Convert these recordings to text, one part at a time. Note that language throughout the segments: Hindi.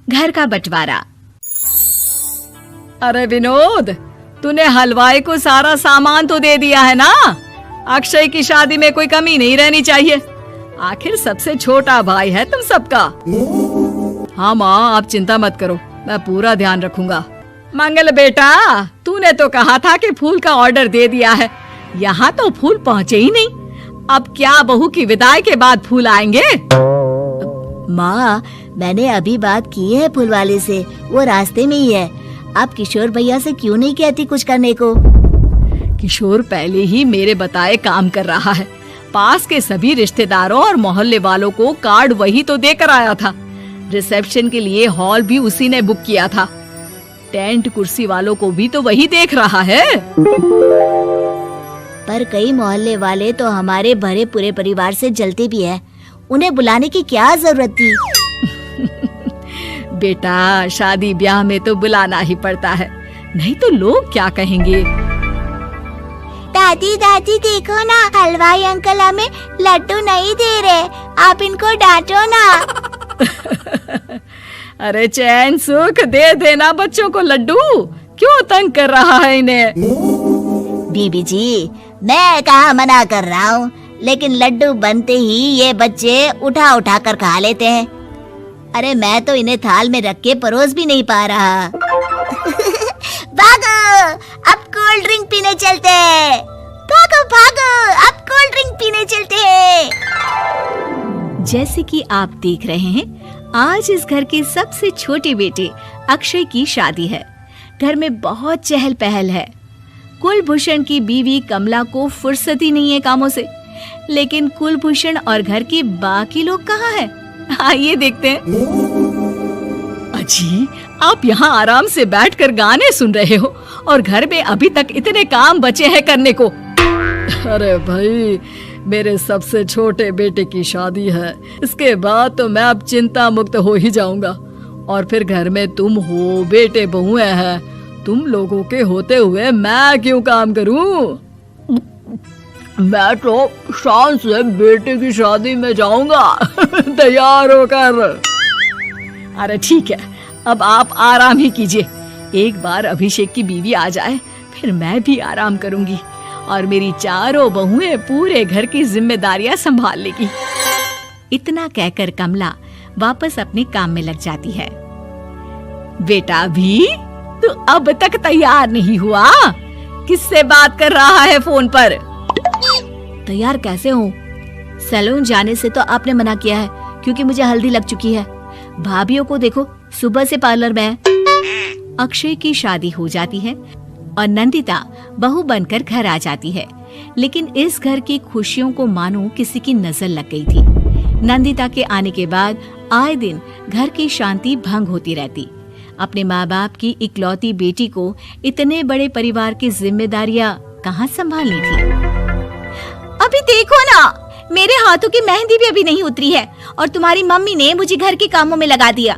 घर का बंटवारा। अरे विनोद, तूने हलवाई को सारा सामान तो दे दिया है ना? अक्षय की शादी में कोई कमी नहीं रहनी चाहिए। आखिर सबसे छोटा भाई है तुम सबका। हाँ माँ, आप चिंता मत करो, मैं पूरा ध्यान रखूंगा। मंगल बेटा, तूने तो कहा था कि फूल का ऑर्डर दे दिया है, यहाँ तो फूल पहुँचे ही नहीं। अब क्या बहू की विदाई के बाद फूल आएंगे? माँ, मैंने अभी बात की है फूल वाले से, वो रास्ते में ही है। आप किशोर भैया से क्यों नहीं कहती कुछ करने को? किशोर पहले ही मेरे बताए काम कर रहा है। पास के सभी रिश्तेदारों और मोहल्ले वालों को कार्ड वही तो देकर आया था। रिसेप्शन के लिए हॉल भी उसी ने बुक किया था। टेंट कुर्सी वालों को भी तो वही देख रहा है। पर कई मोहल्ले वाले तो हमारे भरे पूरे परिवार से जलते भी हैं। उन्हें बुलाने की क्या जरूरत थी? बेटा, शादी ब्याह में तो बुलाना ही पड़ता है, नहीं तो लोग क्या कहेंगे। दादी दादी देखो ना, हलवाई अंकल हमें लड्डू नहीं दे रहे, आप इनको डांटो ना। अरे चैन सुख दे देना बच्चों को लड्डू, क्यों तंग कर रहा है इन्हें? बीबी जी, मैं कहाँ मना कर रहा हूँ, लेकिन लड्डू बनते ही ये बच्चे उठा उठा कर खा लेते हैं। अरे मैं तो इन्हें थाल में रख के परोस भी नहीं पा रहा। भागो, अब कोल्ड ड्रिंक पीने चलते हैं। भागो भागो, अब कोल्ड ड्रिंक पीने चलते हैं। जैसे कि आप देख रहे हैं, आज इस घर के सबसे छोटे बेटे अक्षय की शादी है। घर में बहुत चहल पहल है। कुलभूषण की बीवी कमला को फुर्सत ही नहीं है कामों से, लेकिन कुलभूषण और घर के बाकी लोग कहाँ हैं? आइए देखते हैं। अजी, आप यहाँ आराम से बैठकर गाने सुन रहे हो और घर में अभी तक इतने काम बचे हैं करने को। अरे भाई, मेरे सबसे छोटे बेटे की शादी है, इसके बाद तो मैं अब चिंता मुक्त हो ही जाऊंगा। और फिर घर में तुम हो, बेटे बहुएं हैं, तुम लोगों के होते हुए मैं क्यों काम करूं? मैं तो शान से बेटे की शादी में जाऊंगा तैयार होकर। अरे ठीक है, अब आप आराम ही कीजिए। एक बार अभिषेक की बीवी आ जाए, फिर मैं भी आराम करूंगी और मेरी चारों बहुएं पूरे घर की जिम्मेदारियां संभाल लेगी। इतना कहकर कमला वापस अपने काम में लग जाती है। बेटा भी, तू अब तक तैयार नहीं हुआ? किससे बात कर रहा है फोन पर? तैयार कैसे हूँ? सैलून जाने से तो आपने मना किया है, क्योंकि मुझे हल्दी लग चुकी है। भाभीयों को देखो, सुबह से पार्लर में है। अक्षय की शादी हो जाती है और नंदिता बहू बनकर घर आ जाती है, लेकिन इस घर की खुशियों को मानो किसी की नजर लग गई थी। नंदिता के आने के बाद आए दिन घर की शांति भंग होती रहती। अपने माँ बाप की इकलौती बेटी को इतने बड़े परिवार की जिम्मेदारियां कहाँ संभालनी थी? अभी देखो ना, मेरे हाथों की मेहंदी भी अभी नहीं उतरी है और तुम्हारी मम्मी ने मुझे घर के कामों में लगा दिया।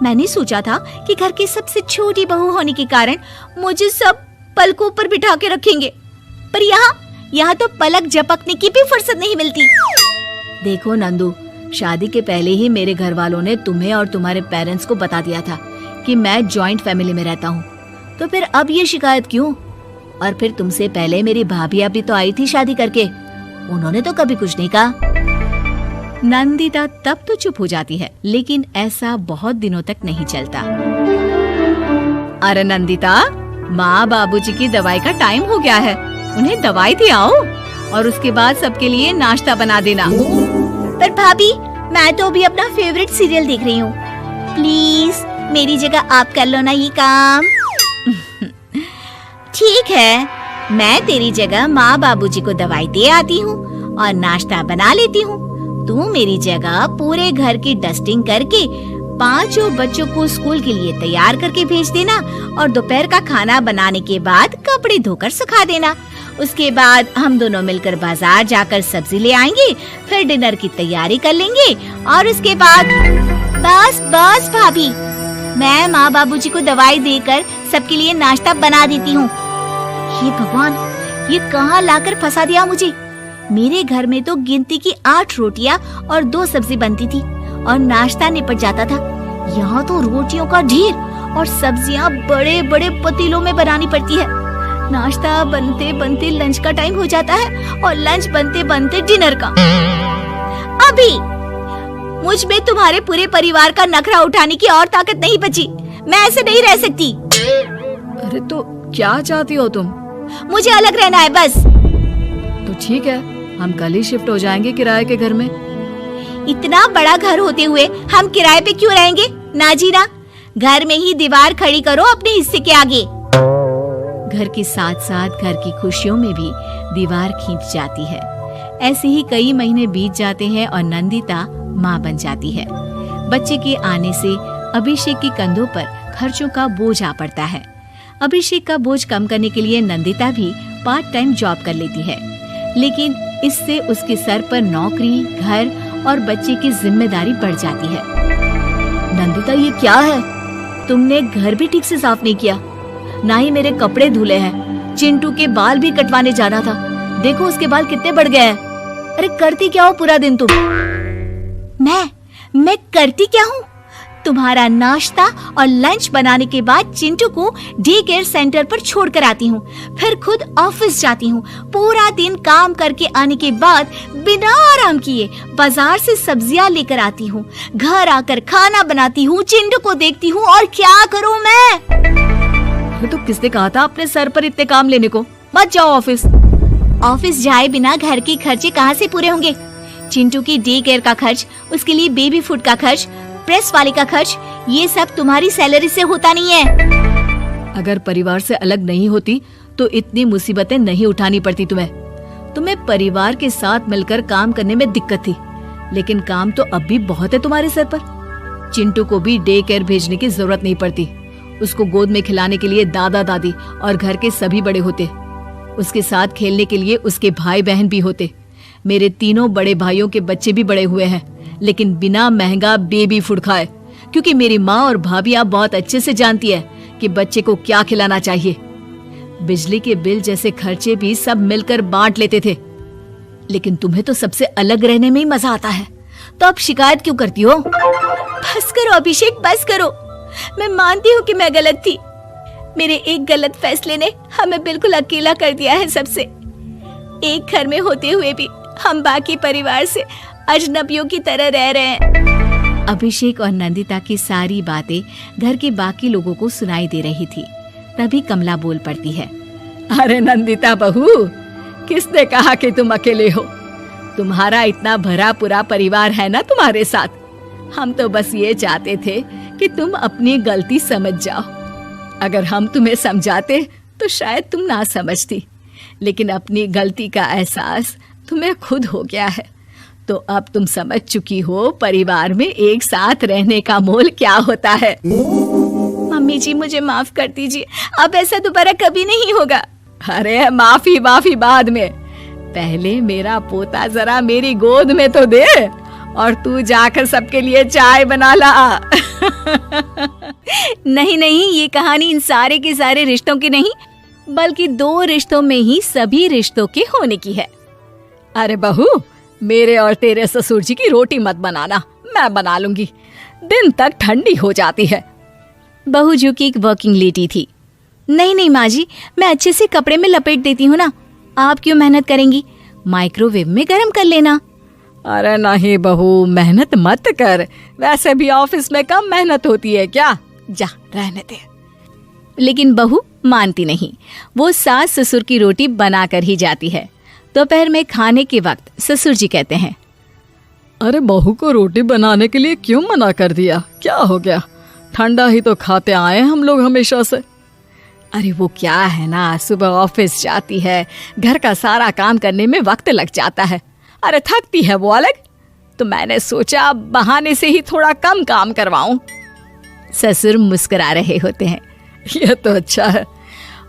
मैंने सोचा था कि घर की सबसे छोटी बहू होने के कारण मुझे सब पलकों पर बिठा के रखेंगे, पर यहाँ तो पलक झपकने की भी फुर्सत नहीं मिलती। देखो नंदू, शादी के पहले ही मेरे घर वालों ने तुम्हें और तुम्हारे पेरेंट्स को बता दिया था कि मैं जॉइंट फैमिली में रहता हूँ, तो फिर अब ये शिकायत क्यों? और फिर तुमसे पहले मेरी भाभी भी तो आई थी शादी करके, उन्होंने तो कभी कुछ नहीं कहा। नंदिता तब तो चुप हो जाती है, लेकिन ऐसा बहुत दिनों तक नहीं चलता। अरे नंदिता, माँ बाबूजी की दवाई का टाइम हो गया है, उन्हें दवाई दे आओ और उसके बाद सबके लिए नाश्ता बना देना। पर भाभी, मैं तो अभी अपना फेवरेट सीरियल देख रही हूँ, प्लीज मेरी जगह आप कर लो ना ये काम। ठीक है, मैं तेरी जगह माँ बाबूजी को दवाई दे आती हूँ और नाश्ता बना लेती हूँ। तू मेरी जगह पूरे घर की डस्टिंग करके 5 बच्चों को स्कूल के लिए तैयार करके भेज देना और दोपहर का खाना बनाने के बाद कपड़े धोकर सुखा देना। उसके बाद हम दोनों मिलकर बाजार जाकर सब्जी ले आएंगे, फिर डिनर की तैयारी कर लेंगे और उसके बाद बस भाभी, मैं माँ बाबूजी को दवाई देकर सबके लिए नाश्ता बना देती हूँ। हे भगवान, ये कहाँ लाकर फंसा दिया मुझे। मेरे घर में तो गिनती की 8 रोटियां और 2 सब्जी बनती थी और नाश्ता निपट जाता था, यहाँ तो रोटियों का ढेर और सब्जियाँ बड़े बड़े पतीलों में बनानी पड़ती है। नाश्ता बनते बनते लंच का टाइम हो जाता है और लंच बनते बनते डिनर का। अभी मुझ में तुम्हारे पूरे परिवार का नखरा उठाने की और ताकत नहीं बची। मैं ऐसे नहीं रह सकती। अरे तो क्या चाहती हो तुम? मुझे अलग रहना है बस। तो ठीक है, हम कल ही शिफ्ट हो जाएंगे किराए के घर में। इतना बड़ा घर होते हुए हम किराए पे क्यों रहेंगे? ना जी ना, घर में ही दीवार खड़ी करो अपने हिस्से के आगे। घर के साथ साथ घर की खुशियों में भी दीवार खींच जाती है। ऐसे ही कई महीने बीत जाते हैं और नंदिता माँ बन जाती है। बच्चे के आने से अभिषेक के कंधों पर खर्चों का बोझ आ पड़ता है। अभिषेक का बोझ कम करने के लिए नंदिता भी पार्ट टाइम जॉब कर लेती है, लेकिन इससे उसके सर पर नौकरी, घर और बच्चे की जिम्मेदारी बढ़ जाती है। नंदिता, ये क्या है? तुमने घर भी ठीक से साफ नहीं किया, ना ही मेरे कपड़े धुले हैं। चिंटू के बाल भी कटवाने जाना था, देखो उसके बाल कितने बढ़ गए हैं। अरे करती क्या हो पूरा दिन तुम? मैं करती क्या हूँ? तुम्हारा नाश्ता और लंच बनाने के बाद चिंटू को डे केयर सेंटर पर छोड़कर आती हूँ, फिर खुद ऑफिस जाती हूँ। पूरा दिन काम करके आने के बाद बिना आराम किए बाजार से सब्जियाँ लेकर आती हूँ, घर आकर खाना बनाती हूँ, चिंटू को देखती हूँ और क्या करूँ मैं? तो किसने कहा था अपने सर पर इतने काम लेने को? मत जाओ ऑफिस। ऑफिस जाए बिना घर के खर्चे कहाँ से पूरे होंगे? चिंटू की डे केयर का खर्च, उसके लिए बेबी फूड का खर्च, प्रेस वाले का खर्च, ये सब तुम्हारी सैलरी से होता नहीं है। अगर परिवार से अलग नहीं होती तो इतनी मुसीबतें नहीं उठानी पड़ती तुम्हें परिवार के साथ मिलकर काम करने में दिक्कत थी, लेकिन काम तो अब भी बहुत है तुम्हारे सर पर। चिंटू को भी डे केयर भेजने की जरूरत नहीं पड़ती। उसको गोद में खिलाने के लिए दादा दादी और घर के सभी बड़े होते। उसके साथ खेलने के लिए उसके भाई बहन भी होते। मेरे तीनों बड़े भाइयों के बच्चे भी बड़े हुए हैं, लेकिन बिना महंगा बेबी फूड खाए, क्योंकि मेरी माँ और भाभियाँ बहुत अच्छे से जानती है कि बच्चे को क्या खिलाना चाहिए। बिजली के बिल जैसे खर्चे भी सब मिलकर बांट लेते थे, लेकिन तुम्हें तो सबसे अलग रहने में ही मजा आता है, तो अब शिकायत क्यों करती हो? बस करो अभिषेक, बस करो। मैं मानती हूँ कि मैं गलत थी। मेरे एक गलत फैसले ने हमें बिल्कुल अकेला कर दिया है सबसे। एक घर में होते हुए भी हम बाकी परिवार से अजनबियों की तरह रह रहे हैं। अभिषेक और नंदिता की सारी बातें घर के बाकी लोगों को सुनाई दे रही थी। तभी कमला बोल पड़ती है। अरे नंदिता बहू, किसने कहा कि तुम अकेले हो? तुम्हारा इतना भरा पूरा परिवार है ना तुम्हारे साथ। हम तो बस ये चाहते थे कि तुम अपनी गलती समझ जाओ। अगर हम तुम्हें समझाते तो शायद तुम ना समझती, लेकिन अपनी गलती का एहसास तुम्हें खुद हो गया है, तो अब तुम समझ चुकी हो परिवार में एक साथ रहने का मोल क्या होता है। मम्मी जी, मुझे माफ कर दीजिए, अब ऐसा दोबारा कभी नहीं होगा। अरे माफी बाद में, पहले मेरा पोता जरा मेरी गोद में तो दे, और तू जाकर सबके लिए चाय बना ला। नहीं, ये कहानी इन सारे के सारे रिश्तों की नहीं, बल्कि 2 रिश्तों में ही सभी रिश्तों के होने की है। अरे बहू, मेरे और तेरे ससुर जी की रोटी मत बनाना, मैं बना लूंगी, दिन तक ठंडी हो जाती है। बहू जो की एक वर्किंग लेडी थी। नहीं माँ जी, मैं अच्छे से कपड़े में लपेट देती हूँ ना, आप क्यों मेहनत करेंगी? माइक्रोवेव में गर्म कर लेना। अरे नहीं बहू, मेहनत मत कर, वैसे भी ऑफिस में कम मेहनत होती है क्या, जा रहने दे। लेकिन बहू मानती नहीं, वो सास ससुर की रोटी बना कर ही जाती है। दोपहर में खाने के वक्त ससुर जी कहते हैं, अरे बहू को रोटी बनाने के लिए क्यों मना कर दिया, क्या हो गया? ठंडा ही तो खाते आए हम लोग हमेशा से। अरे वो क्या है ना, सुबह ऑफिस जाती है, घर का सारा काम करने में वक्त लग जाता है, अरे थकती है वो अलग, तो मैंने सोचा बहाने से ही थोड़ा कम काम करवाऊं। ससुर मुस्कुरा रहे होते हैं। ये तो अच्छा है,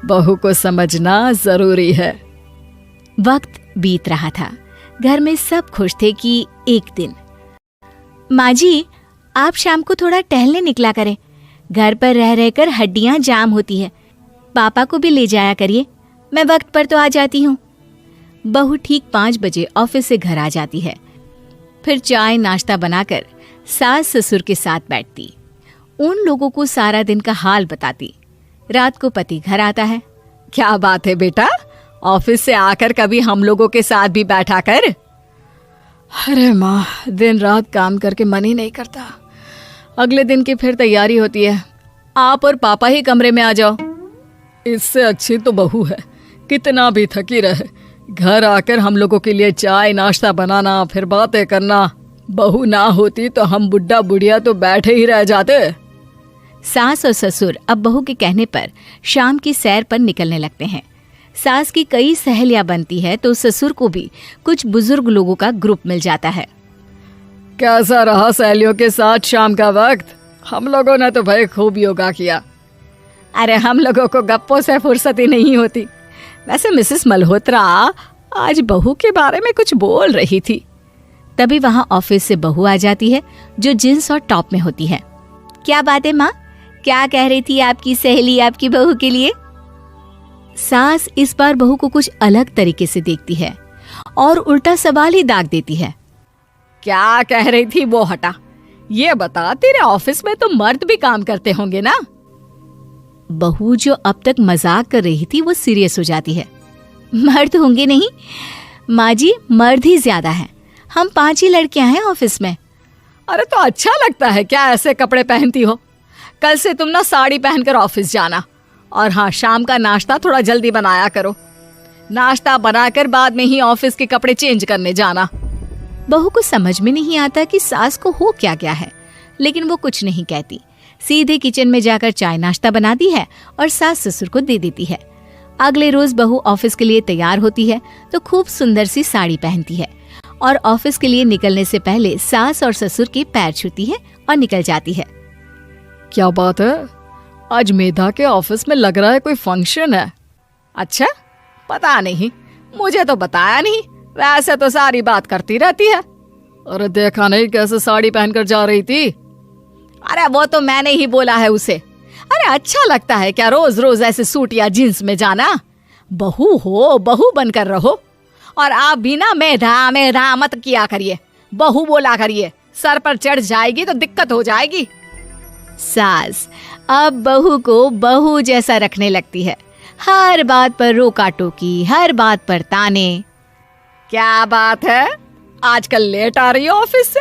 बहू को समझना जरूरी है। वक्त बीत रहा था, घर में सब खुश थे कि एक दिन, माँ जी आप शाम को थोड़ा टहलने निकला करें, घर पर रह रहकर हड्डियां जाम होती है, पापा को भी ले जाया करिए, मैं वक्त पर तो आ जाती हूँ। बहू ठीक 5 बजे ऑफिस से घर आ जाती है, फिर चाय नाश्ता बनाकर सास ससुर के साथ बैठती। उन लोगों को सारा दिन का हाल बताती। रात को पति घर आता है। क्या बात है बेटा, ऑफिस से आकर कभी हम लोगों के साथ भी बैठा कर। अरे माँ, दिन रात काम करके मन ही नहीं करता। अगले दिन की फिर तैयारी होती है। आप और पापा ही कमरे में आ जाओ। इससे अच्छी तो बहू है, कितना भी थकी रहे घर आकर हम लोगों के लिए चाय नाश्ता बनाना, फिर बातें करना। बहू ना होती तो हम बुढ़ा बुढ़िया तो बैठे ही रह जाते। सास और ससुर अब बहू के कहने पर शाम की सैर पर निकलने लगते हैं। सास की कई सहेलियां बनती है तो ससुर को भी कुछ बुजुर्ग लोगों का ग्रुप मिल जाता है। कैसा रहा सहेलियों के साथ शाम का वक्त? हम लोगों ने तो भाई खूब योगा किया। अरे हम लोगों को गप्पों से फुर्सत ही नहीं होती। वैसे मिसेस मल्होत्रा आज बहू के बारे में कुछ बोल रही थी। तभी वहां ऑफिस से बहू आ जाती है जो जींस और टॉप में होती है। क्या बात है माँ, क्या कह रही थी आपकी सहेली आपकी बहू के लिए? सास इस बार बहू को कुछ अलग तरीके से देखती है और उल्टा सवाल ही दाग देती है। क्या कह रही थी वो हटा, ये बता, तेरे ऑफिस में तो मर्द भी काम करते होंगे ना? बहू जो अब तक मजाक कर रही थी वो सीरियस हो जाती है। मर्द होंगे नहीं माँ जी, मर्द ही ज्यादा हैं। हम 5 ही लड़कियां हैं ऑफिस में। अरे तो अच्छा लगता है क्या ऐसे कपड़े पहनती हो? कल से तुम ना साड़ी पहनकर ऑफिस जाना। और हाँ, शाम का नाश्ता थोड़ा जल्दी बनाया करो। नाश्ता बनाकर बाद में ही ऑफिस के कपड़े चेंज करने जाना। बहू को समझ में नहीं आता कि सास को हो क्या गया है, लेकिन वो कुछ नहीं कहती। सीधे किचन में जाकर चाय नाश्ता बनाती है और सास ससुर को दे देती है। अगले रोज बहू ऑफिस के लिए तैयार होती है तो खूब सुंदर सी साड़ी पहनती है और ऑफिस के लिए निकलने से पहले सास और ससुर के पैर छूती है और निकल जाती है। क्या बात है, आज मेधा के ऑफिस में लग रहा है कोई फंक्शन है। अच्छा, पता नहीं, मुझे तो बताया नहीं। वैसे तो सारी बात करती रहती है। अरे देखा नहीं कैसे साड़ी पहनकर जा रही थी? अरे वो तो मैंने ही बोला है उसे। अरे अच्छा लगता है क्या रोज रोज ऐसे सूट या जींस में जाना? बहू हो, बहू बनकर रहो। और आप भी ना मेधा मेधा मत किया करिए, बहू बोला करिए। सर पर चढ़ जाएगी तो दिक्कत हो जाएगी। सास अब बहू को बहू जैसा रखने लगती है। हर बात पर रोका टोकी, हर बात पर ताने। क्या बात है, आजकल लेट आ रही हो ऑफिस से?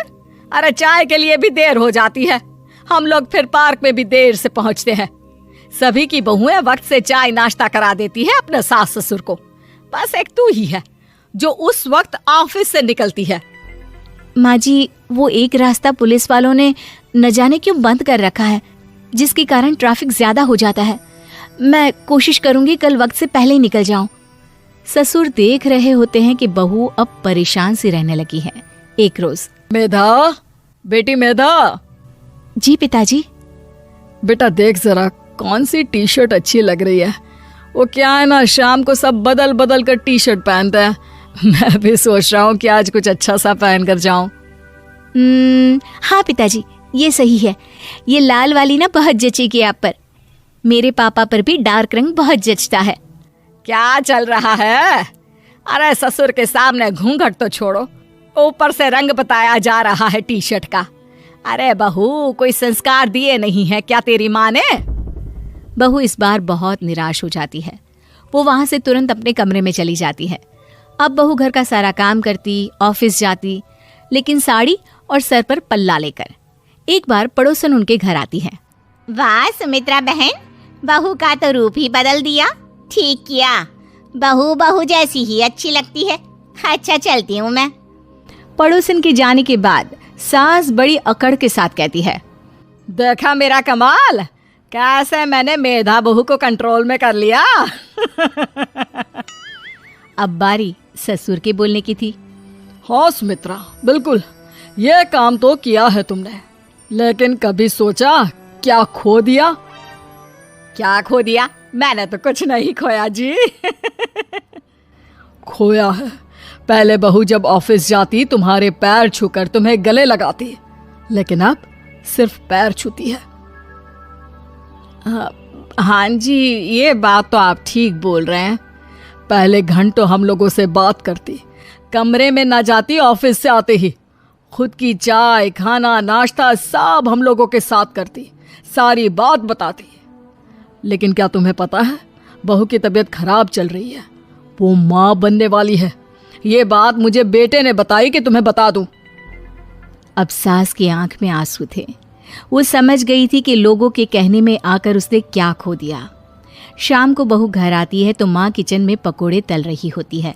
अरे चाय के लिए भी देर हो जाती है। हम लोग फिर पार्क में भी देर से पहुंचते हैं। सभी की बहुएं वक्त से चाय नाश्ता करा देती है अपने सास ससुर को। बस एक तू ही है जो उस वक्त ऑफिस से निकलती है। माँ जी, वो एक रास्ता पुलिस वालों ने न जाने क्यों बंद कर रखा है, जिसके कारण ट्रैफिक ज्यादा हो जाता है। मैं कोशिश करूंगी कल वक्त से पहले ही निकल जाऊं। ससुर देख रहे होते हैं कि बहू अब परेशान सी रहने लगी है। एक रोज, मेधा, बेटी मेधा। जी पिताजी। बेटा देख जरा कौन सी टी शर्ट अच्छी लग रही है। वो क्या है ना, शाम को सब बदल बदल कर टी शर्ट पहनते हैं। मैं भी सोच रहा हूँ कि आज कुछ अच्छा सा पहन कर जाऊं। हाँ पिताजी, ये सही है। ये लाल वाली ना बहुत जचेगी आप पर। मेरे पापा पर भी डार्क रंग बहुत जचता है। क्या चल रहा है? अरे ससुर के सामने घूंघट तो छोड़ो, ऊपर से रंग बताया जा रहा है टी शर्ट का। अरे बहू, कोई संस्कार दिए नहीं है क्या तेरी माँ ने? बहू इस बार बहुत निराश हो जाती है। वो वहां से तुरंत अपने कमरे में चली जाती है। अब बहू घर का सारा काम करती, ऑफिस जाती, लेकिन साड़ी और सर पर पल्ला लेकर। एक बार पड़ोसन उनके घर आती है। वाह सुमित्रा बहन, बहू का तो रूप ही बदल दिया। ठीक किया, बहू बहू जैसी ही अच्छी लगती है। अच्छा चलती हूँ मैं। पड़ोसन के जाने के बाद सास बड़ी अकड़ के साथ कहती है, देखा मेरा कमाल, कैसे मैंने मेधा बहू को कंट्रोल में कर लिया। अब बारी ससुर के बोलने की थी। हाँ सुमित्रा, बिल्कुल, ये काम तो किया है तुमने, लेकिन कभी सोचा क्या खो दिया? क्या खो दिया? मैंने तो कुछ नहीं खोया जी। खोया है, पहले बहू जब ऑफिस जाती तुम्हारे पैर छूकर तुम्हें गले लगाती, लेकिन अब सिर्फ पैर छूती है। हाँ जी, ये बात तो आप ठीक बोल रहे हैं। पहले घंटों हम लोगों से बात करती, कमरे में ना जाती, ऑफिस से आते ही खुद की चाय खाना नाश्ता सब हम लोगों के साथ करती, सारी बात बताती। लेकिन क्या तुम्हें पता है, बहू की तबीयत खराब चल रही है, वो माँ बनने वाली है। ये बात मुझे बेटे ने बताई कि तुम्हें बता दूं। अब सास की आंख में आंसू थे। वो समझ गई थी कि लोगों के कहने में आकर उसने क्या खो दिया। शाम को बहू घर आती है तो माँ किचन में पकोड़े तल रही होती है।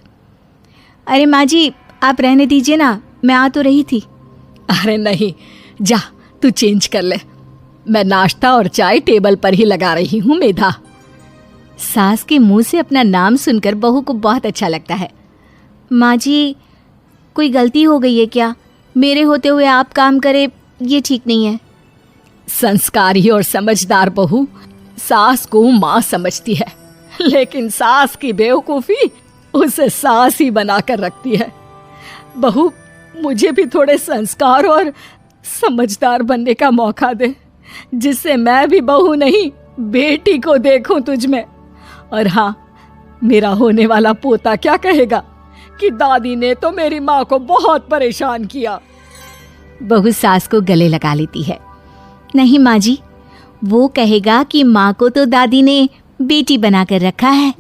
अरे माँ जी, आप रहने दीजिए ना, मैं आ तो रही थी। अरे नहीं, जा तू चेंज कर ले, मैं नाश्ता और चाय टेबल पर ही लगा रही हूँ मेधा। सास के मुंह से अपना नाम सुनकर बहू को बहुत अच्छा लगता है। माँ जी, कोई गलती हो गई है क्या? मेरे होते हुए आप काम करें, ये ठीक नहीं है। संस्कारी और समझदार बहू सास को माँ समझती है, लेकिन सास की बेवकूफी उसे सास ही बनाकर रखती है। बहू, मुझे भी थोड़े संस्कार और समझदार बनने का मौका दे, जिससे मैं भी बहू नहीं बेटी को देखूं तुझ में। और हाँ, मेरा होने वाला पोता क्या कहेगा कि दादी ने तो मेरी माँ को बहुत परेशान किया। बहू सास को गले लगा लेती है। नहीं माँ जी, वो कहेगा कि माँ को तो दादी ने बेटी बनाकर रखा है।